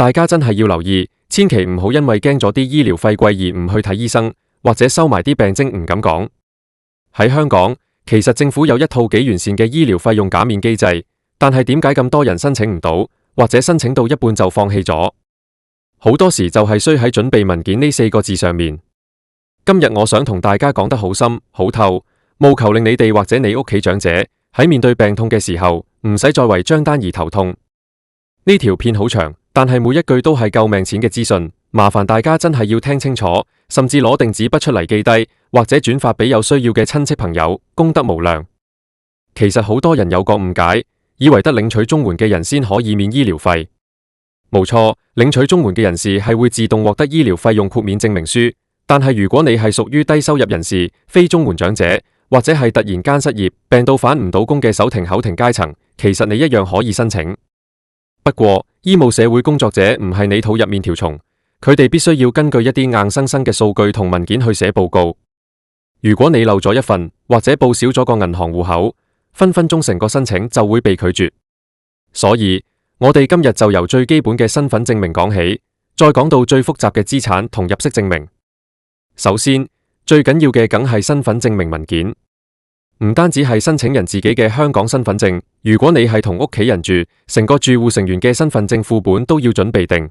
大家真係要留意，千祈唔好因為驚咗啲醫療費貴而唔去睇醫生，或者收埋啲病徵唔敢講。喺香港，其實政府有一套幾完善嘅醫療費用減免機制，但係點解咁多人申請唔到，或者申請到一半就放棄咗？好多時就係衰喺準備文件呢4個字上面。今日我想同大家講得好深好透，務求令你哋或者你屋企長者喺面對病痛嘅時候，唔使再為張單而頭痛。呢條片好長，但係每一句都係救命錢嘅資訊，麻煩大家真係要聽清楚，甚至攞定紙筆出嚟記低，或者轉發俾有需要嘅親戚朋友，功德無量。其實好多人有個誤解，以為得領取綜援嘅人先可以免醫療費。冇錯，領取綜援嘅人士係會自動獲得醫療費用豁免證明書，但係如果你係屬於低收入人士、非綜援長者，或者係突然間失業、病到返唔到工嘅手停口停階層，其實你一樣可以申請。不過，醫務社會工作者唔係你肚入面條蟲，佢哋必須要根據一啲硬生生嘅數據同文件去寫報告。如果你漏咗一份，或者報少咗個銀行戶口，分分鐘成個申請就會被拒絕。所以，我哋今日就由最基本嘅身份證明講起，再講到最複雜嘅資產同入息證明。首先，最緊要嘅梗係身份證明文件。唔單止係申請人自己嘅香港身份證，如果你係同屋企人住，成個住戶成員嘅身份證副本都要準備定。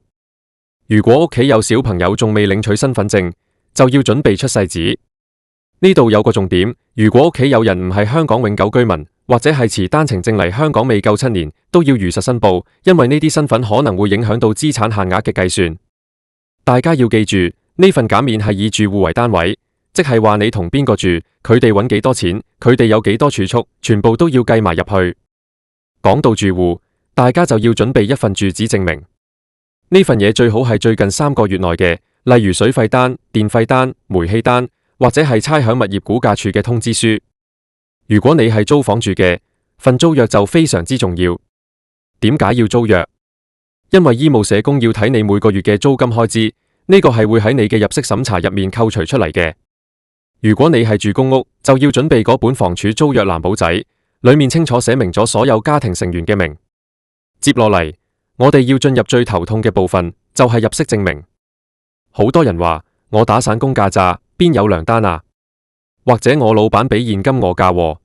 如果屋企有小朋友仲未領取身份證，就要準備出世紙。呢度有個重點，如果屋企有人唔係香港永久居民，或者係持單程證嚟香港未夠7年，都要如實申報，因為呢啲身份可能會影響到資產限額嘅計算。大家要記住，呢份減免係以住戶為單位。即係話你同邊個住，佢哋揾幾多錢，佢哋有幾多儲蓄，全部都要計埋入去。講到住戶，大家就要準備一份住址證明。呢份嘢最好係最近3個月內嘅，例如水費單、電費單、煤氣單，或者係差餉物業估價處嘅通知書。如果你係租房住嘅，份租約就非常之重要。點解要租約？因為醫務社工要睇你每個月嘅租金開支，呢個係會喺你嘅入息審查入面扣除出嚟嘅。如果你係住公屋，就要準備嗰本房署租約藍簿仔，裏面清楚寫明咗所有家庭成員嘅名。接落嚟，我哋要進入最頭痛嘅部分，就係入息證明。好多人話我打散工假咋，邊有糧單啊？或者我老闆俾現金我假喎。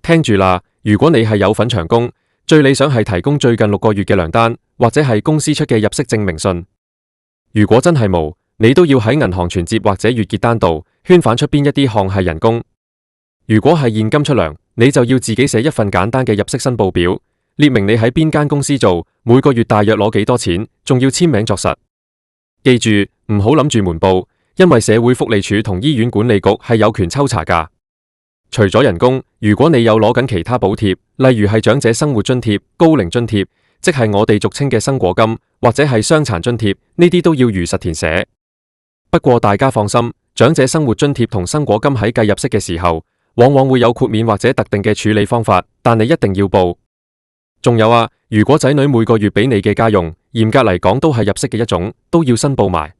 聽住啦，如果你係有份長工，最理想係提供最近6個月嘅糧單，或者係公司出嘅入息證明信。如果真係冇，你都要喺銀行存摺或者月結單度圈返出邊一啲項係人工。如果係現金出糧，你就要自己寫一份簡單嘅入息申報表，列明你喺邊間公司做，每個月大約攞幾多錢，仲要簽名作實。記住，唔好諗住瞞報，因為社會福利署同醫院管理局係有權抽查㗎。除咗人工，如果你有攞緊其他補貼，例如係長者生活津貼、高齡津貼，即係我哋俗稱嘅生果金，或者係傷殘津貼，呢啲都要如實填寫。不過大家放心，長者生活津貼同生果金喺計入息嘅時候，往往會有豁免或者特定嘅處理方法，但你一定要報。仲有啊，如果仔女每個月俾你嘅家用，嚴格嚟講都係入息嘅一種，都要申報埋。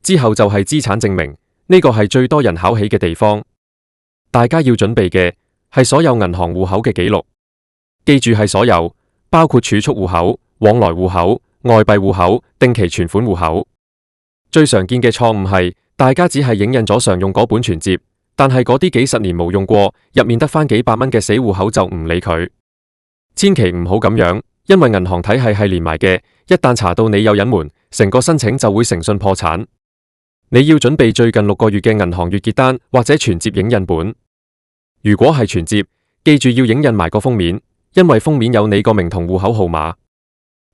之後就係資產證明，呢個係最多人考起嘅地方。大家要準備嘅係所有銀行戶口嘅記錄，記住係所有，包括儲蓄戶口、往來戶口、外幣戶口、定期存款戶口。最常見嘅錯誤係，大家只係影印咗常用嗰本存摺，但係嗰啲幾十年冇用過，入面得返幾百蚊嘅死戶口就唔理佢。千祈唔好咁樣，因為銀行體系係連埋嘅，一旦查到你有隱瞞，成個申請就會誠信破產。你要準備最近6個月嘅銀行月結單或者存摺影印本。如果係存摺，記住要影印埋個封面，因為封面有你個名同戶口號碼。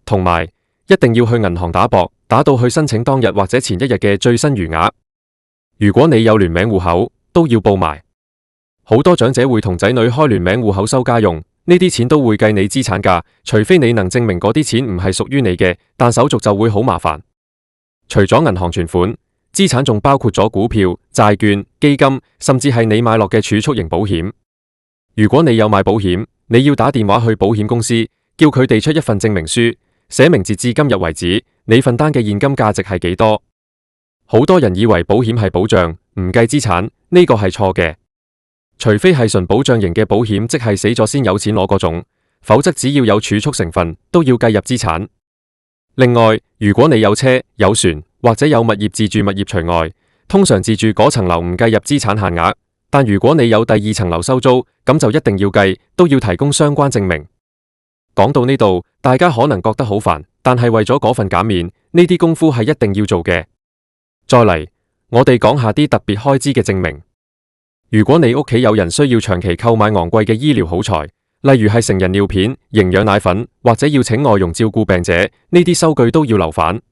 同埋，一定要去銀行打簿，打到去申請當日或者前一日嘅最新餘額。如果你有聯名戶口，都要報埋。好多長者會同仔女開聯名戶口收家用，呢啲錢都會計你資產㗎，除非你能證明嗰啲錢唔係屬於你嘅，但手續就會好麻煩。除咗銀行存款，資產仲包括咗股票、債券、基金，甚至係你買落嘅儲蓄型保險。如果你有買保險，你要打電話去保險公司，叫佢哋出一份證明書，寫明截至今日為止，你份單嘅現金價值係幾多。好多人以為保險係保障，唔計資產，呢個係錯嘅。除非係純保障型嘅保險，即係死咗先有錢攞嗰種，否則只要有儲蓄成分，都要計入資產。另外，如果你有車、有船或者有物業自住物業除外，通常自住嗰層樓唔計入資產限額。但如果你有第二層樓收租，咁就一定要計，都要提供相關證明。講到呢度，大家可能覺得好煩，但係為咗嗰份減免，呢啲功夫係一定要做嘅。再嚟，我哋講下啲特別開支嘅證明。如果你屋企有人需要長期購買昂貴嘅醫療好材，例如係成人尿片、營養奶粉，或者要請外傭照顧病者，呢啲收據都要留返。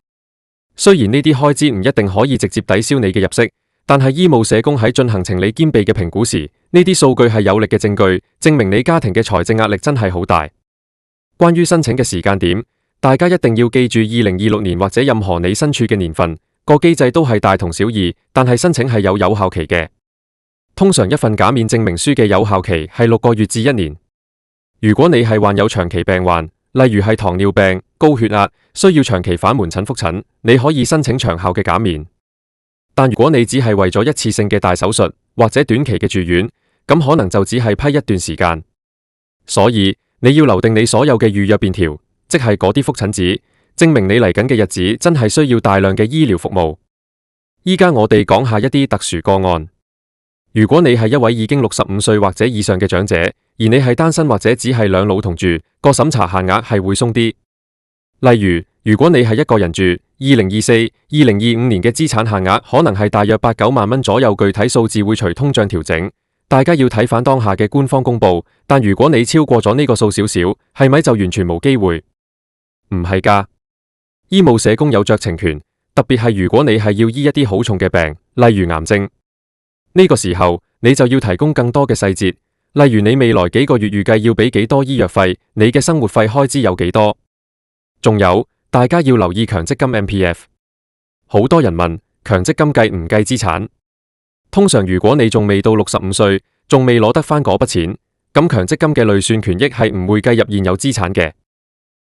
雖然呢啲開支唔一定可以直接抵消你嘅入息，但係醫務社工喺進行情理兼備嘅評估時，呢啲數據係有力嘅證據，證明你家庭嘅財政壓力真係好大。關於申請嘅時間點，大家一定要記住2026年或者任何你身處嘅年份，個機制都係大同小異，但係申請係有效期嘅。通常一份減免證明書嘅有效期係6個月至1年。如果你係患有長期病患，例如係糖尿病、高血壓，需要長期返門診覆診，你可以申請長效嘅減免。但如果你只係為咗一次性嘅大手術或者短期嘅住院，咁可能就只係批一段時間。所以你要留定你所有嘅預約便條，即係嗰啲覆診紙，證明你嚟緊嘅日子真係需要大量嘅醫療服務。依家我哋講下一啲特殊個案。如果你係一位已經65歲或者以上嘅長者，而你係單身或者只係兩老同住，個審查限額係會鬆啲。例如，如果你係一個人住，2024、2025年嘅資產限額可能係大約8、9萬蚊左右，具體數字會隨通脹調整。大家要睇返當下嘅官方公佈，但如果你超過咗呢個數少少，係咪就完全冇機會？唔係㗎，醫務社工有酌情權，特別係如果你係要醫一啲好重嘅病，例如癌症，呢個時候你就要提供更多嘅細節，例如你未來幾個月預計要俾幾多醫藥費，你嘅生活費開支有幾多。仲有，大家要留意強積金 MPF。好多人問強積金計唔計資產？通常如果你仲未到65歲，仲未攞得返嗰筆錢，咁強積金嘅累算權益係唔會計入現有資產嘅。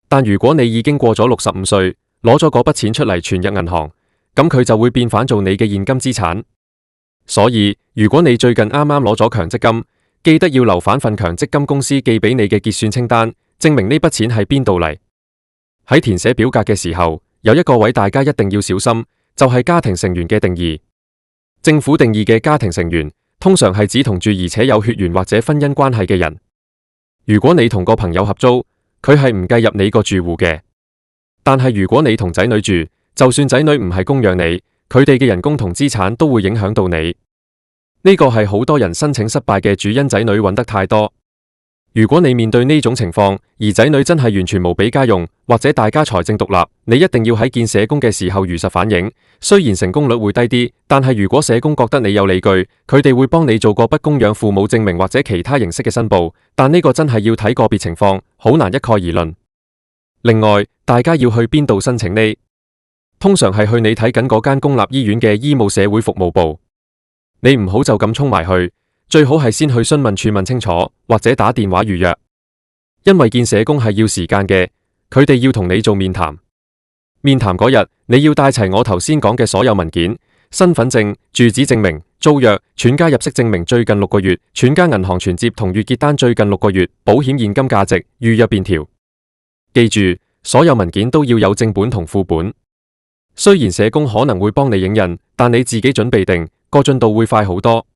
但如果你已經過咗65歲，攞咗嗰筆錢出嚟存入銀行，咁佢就會變返做你嘅現金資產。所以如果你最近啱啱攞咗強積金，記得要留返份強積金公司寄俾你嘅結算清單，證明呢筆錢係邊度嚟。喺填寫表格嘅時候，有一個位大家一定要小心，就係家庭成員嘅定義。政府定義嘅家庭成員，通常係指同住而且有血緣或者婚姻關係嘅人。如果你同個朋友合租，佢係唔計入你個住戶嘅。但係如果你同仔女住，就算仔女唔係供養你，佢哋嘅人工同資產都會影響到你。呢個係好多人申請失敗嘅主因，仔女揾得太多。如果你面對呢種情況，而仔女真係完全無俾家用，或者大家財政獨立，你一定要喺見社工嘅時候如實反映。雖然成功率會低啲，但係如果社工覺得你有理據，佢哋會幫你做個不供養父母證明或者其他形式嘅申報。但呢個真係要睇個別情況，好難一概而論。另外，大家要去邊度申請呢？通常係去你睇緊嗰間公立醫院嘅醫務社會服務部。你唔好就咁衝埋去。最好係先去詢問處問清楚，或者打電話預約，因為見社工係要時間嘅，佢哋要同你做面談。面談嗰日，你要帶齊我頭先講嘅所有文件：身份證、住址證明、租約、全家入息證明最近6個月、全家銀行存摺同月結單最近6個月、保險現金價值、預約便條。記住，所有文件都要有正本同副本。雖然社工可能會幫你影印，但你自己準備定，個進度會快好多。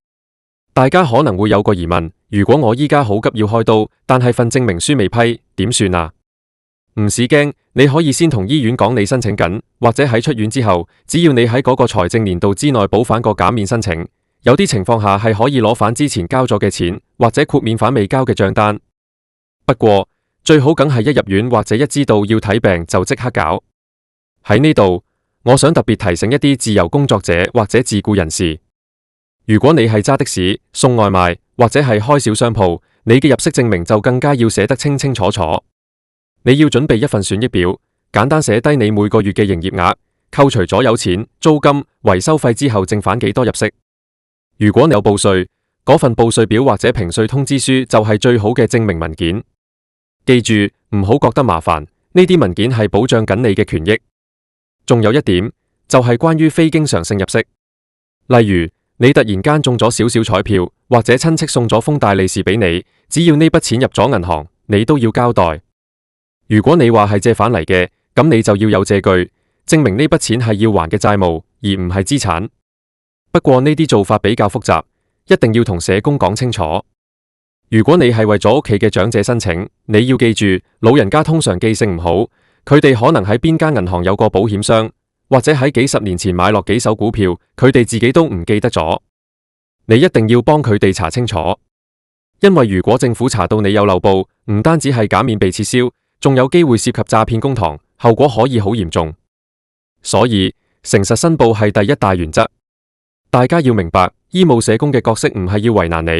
大家可能會有個疑問，如果我依家好急要開刀，但係份證明書未批，點算啊？唔使驚，你可以先同醫院講你申請緊，或者喺出院之後，只要你喺嗰個財政年度之內補返個減免申請，有啲情況下係可以攞返之前交咗嘅錢，或者豁免返未交嘅賬單。不過最好梗係一入院或者一知道要睇病就即刻搞。喺呢度，我想特別提醒一啲自由工作者或者自僱人士。如果你係揸的士、送外賣或者係開小商鋪，你嘅入息證明就更加要寫得清清楚楚。你要準備一份損益表，簡單寫低你每個月嘅營業額，扣除咗有錢、租金、維修費之後剩返幾多入息。如果你有報稅，嗰份報稅表或者評稅通知書就係最好嘅證明文件。記住，唔好覺得麻煩，呢啲文件係保障緊你嘅權益。仲有一點，就係關於非經常性入息，例如，你突然間中咗少少彩票，或者親戚送咗封大利是俾你，只要呢筆錢入咗銀行，你都要交代。如果你話係借返嚟嘅，咁你就要有借據，證明呢筆錢係要還嘅債務，而唔係資產。不過呢啲做法比較複雜，一定要同社工講清楚。如果你係為咗屋企嘅長者申請，你要記住，老人家通常記性唔好，佢哋可能喺邊間銀行有個保險箱，或者喺幾十年前買落幾手股票，佢哋自己都唔記得咗。你一定要幫佢哋查清楚，因為如果政府查到你有漏報，唔單止係減免被撤銷，仲有機會涉及詐騙公帑，後果可以好嚴重。所以誠實申報係第一大原則。大家要明白，醫務社工嘅角色唔係要為難你，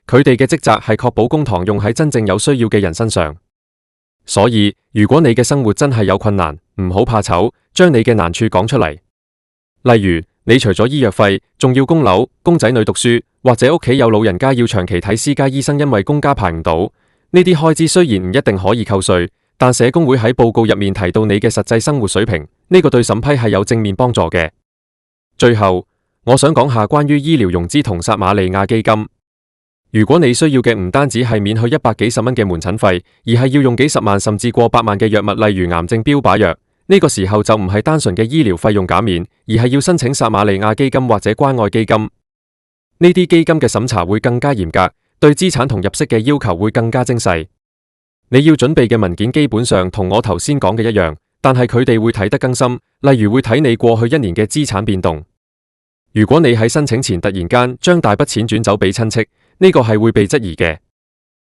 佢哋嘅職責係確保公帑用喺真正有需要嘅人身上。所以如果你嘅生活真係有困難，唔好怕醜，將你嘅難處講出嚟。例如你除咗醫藥費，仲要供樓、供仔女讀書，或者屋企有老人家要長期睇私家醫生，因為公家排唔到。呢啲開支雖然唔一定可以扣稅，但社工會喺報告入面提到你嘅實際生活水平，呢個對審批係有正面幫助嘅。最後，我想講下關於醫療融資同撒瑪利亞基金。如果你需要嘅唔單止係免去100幾十蚊嘅門診費，而係要用幾十萬甚至過百萬嘅藥物，例如癌症標靶藥，呢個時候就唔係單純嘅醫療費用減免，而係要申請撒瑪利亞基金或者關愛基金。呢啲基金嘅審查會更加嚴格，對資產同入息嘅要求會更加精細。你要準備嘅文件基本上同我頭先講嘅一樣，但係佢哋會睇得更深，例如會睇你過去1年嘅資產變動。如果你喺申請前突然間將大筆錢轉走俾親戚，呢個係會被質疑嘅。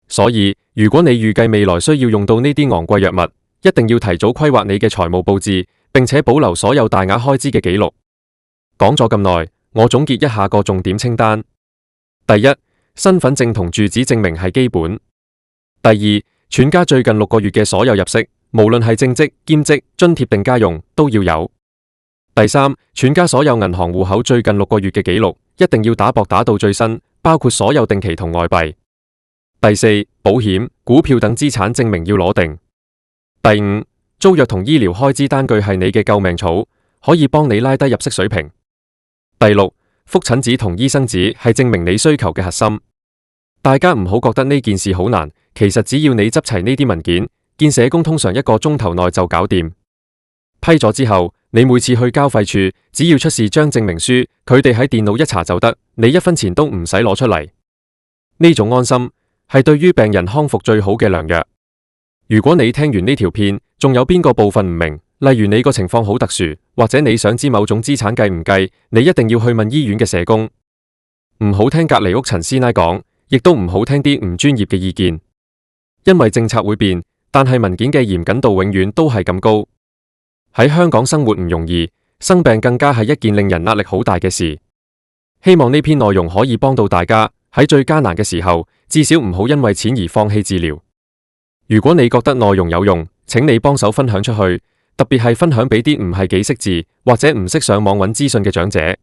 所以如果你預計未來需要用到呢啲昂貴藥物，一定要提早規劃你嘅財務佈置，並且保留所有大額開支嘅記錄。講咗咁耐，我總結一下個重點清單。第一，身份證同住址證明係基本。第二，全家最近6個月嘅所有入息，無論係正職、兼職、津貼定家用，都要有。第三，全家所有銀行戶口最近6個月嘅記錄，一定要打薄打到最新，包括所有定期同外幣。第四，保險、股票等資產證明要攞定。第五，租約同醫療開支單據係你嘅救命草，可以幫你拉低入息水平。第六，覆診紙同醫生紙係證明你需求嘅核心。大家唔好覺得呢件事好難，其實只要你執齊呢啲文件，見社工通常1個鐘頭內就搞掂。批咗之後，你每次去交費處，只要出示張證明書，佢哋喺電腦一查就得，你1分錢都唔使攞出嚟。呢種安心係對於病人康復最好嘅良藥。如果你聽完呢條片，仲有邊個部分唔明，例如你個情況好特殊，或者你想知某種資產計唔計，你一定要去問醫院嘅社工。唔好聽隔籬屋陳師奶講，亦都唔好聽啲唔專業嘅意見，因為政策會變，但係文件嘅嚴謹度永遠都係咁高。喺香港生活唔容易，生病更加係一件令人壓力好大嘅事。希望呢篇內容可以幫到大家，喺最艱難嘅時候，至少唔好因為錢而放棄治療。如果你覺得內容有用，請你幫手分享出去，特別係分享俾啲唔係幾識字或者唔識上網揾資訊嘅長者。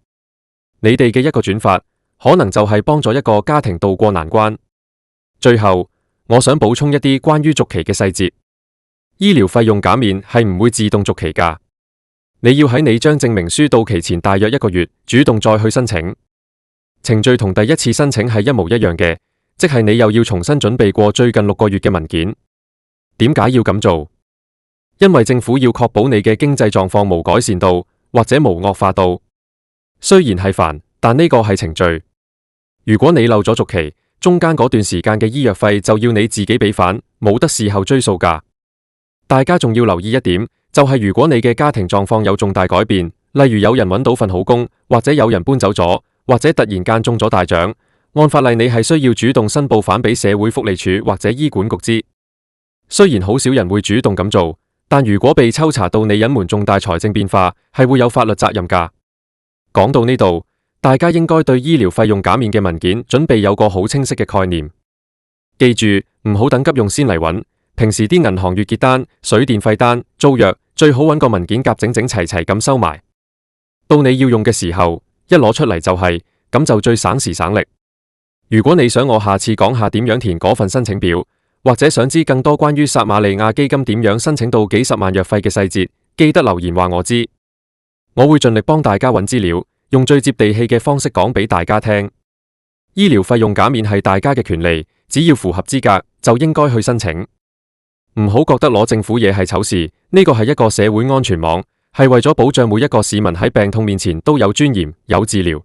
你哋嘅一個轉發，可能就係幫咗一個家庭渡過難關。最後，我想補充一啲關於續期嘅細節。醫療費用減免係唔會自動續期㗎，你要喺你張證明書到期前大約1個月，主動再去申請。程序同第一次申請係一模一樣嘅，即係你又要重新準備過最近6個月嘅文件。點解要咁做？因為政府要確保你嘅經濟狀況無改善到，或者無惡化到。雖然係煩，但呢個係程序。如果你漏咗續期，中間嗰段時間嘅醫藥費就要你自己俾返，冇得事後追溯㗎。大家仲要留意一點，就係如果你嘅家庭狀況有重大改變，例如有人揾到份好工，或者有人搬走咗，或者突然間中咗大獎，按法例你係需要主動申報返俾社會福利署或者醫管局知。雖然好少人會主動咁做，但如果被抽查到你隱瞞重大財政變化，係會有法律責任㗎。講到呢度，大家應該對醫療費用減免嘅文件準備有個好清晰嘅概念。記住，唔好等急用先嚟揾。平時啲銀行月結單、水電費單、租約，最好揾個文件夾整整齊齊咁收埋。到你要用嘅時候，一攞出嚟就係，咁就最省時省力。如果你想我下次講下點樣填嗰份申請表，或者想知更多關於撒瑪利亞基金點樣申請到幾十萬藥費嘅細節，記得留言話我知。我會盡力幫大家揾資料，用最接地氣嘅方式講俾大家聽。醫療費用減免係大家嘅權利，只要符合資格就應該去申請。唔好覺得攞政府嘢係醜事，呢個係一個社會安全網，係為咗保障每一個市民喺病痛面前都有尊嚴、有治療。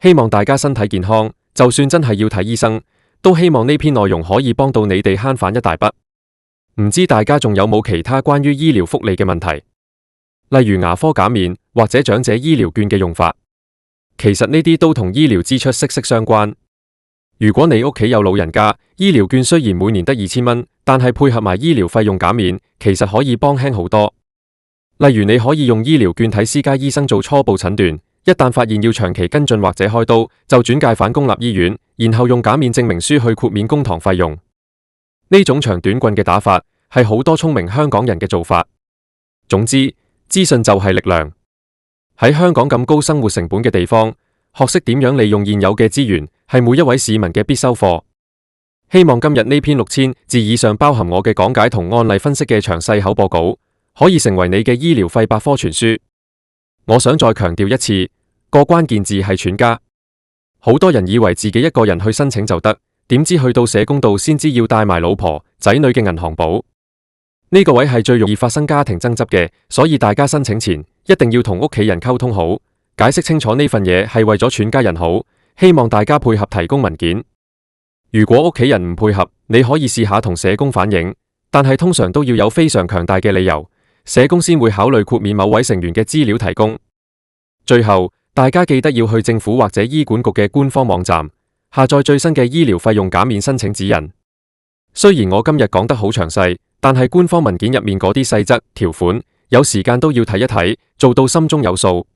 希望大家身體健康，就算真係要睇醫生，都希望呢篇內容可以幫到你哋慳返一大筆。唔知大家仲有冇其他關於醫療福利嘅問題，例如牙科減免或者長者醫療券嘅用法？其實呢啲都同醫療支出息息相關。如果你屋企有老人家，醫療券雖然每年得2000蚊，但係配合埋醫療費用減免，其實可以幫輕好多。例如你可以用醫療券睇私家醫生做初步診斷，一旦發現要長期跟進或者開刀，就轉介返公立醫院，然後用減免證明書去豁免公堂費用。呢種長短棍嘅打法係好多聰明香港人嘅做法。總之，資訊就係力量。喺香港咁高生活成本嘅地方，學識點樣利用現有嘅資源，係每一位市民嘅必修課。希望今日呢篇6000字以上包含我嘅講解同案例分析嘅詳細口播稿，可以成為你嘅醫療費百科全書。我想再強調一次，個關鍵字係全家。好多人以為自己一個人去申請就得，點知去到社工度先知要帶埋老婆仔女嘅銀行簿。呢個位係最容易發生家庭爭執嘅，所以大家申請前一定要同屋企人溝通好，解釋清楚呢份嘢係為咗全家人好。希望大家配合提供文件。如果屋企人唔配合，你可以試下同社工反映，但係通常都要有非常強大嘅理由，社工先會考慮豁免某位成員嘅資料提供。最後，大家記得要去政府或者醫管局嘅官方網站下載最新嘅醫療費用減免申請指引。雖然我今日講得好詳細，但係官方文件入面嗰啲細則條款，有時間都要睇一睇，做到心中有數。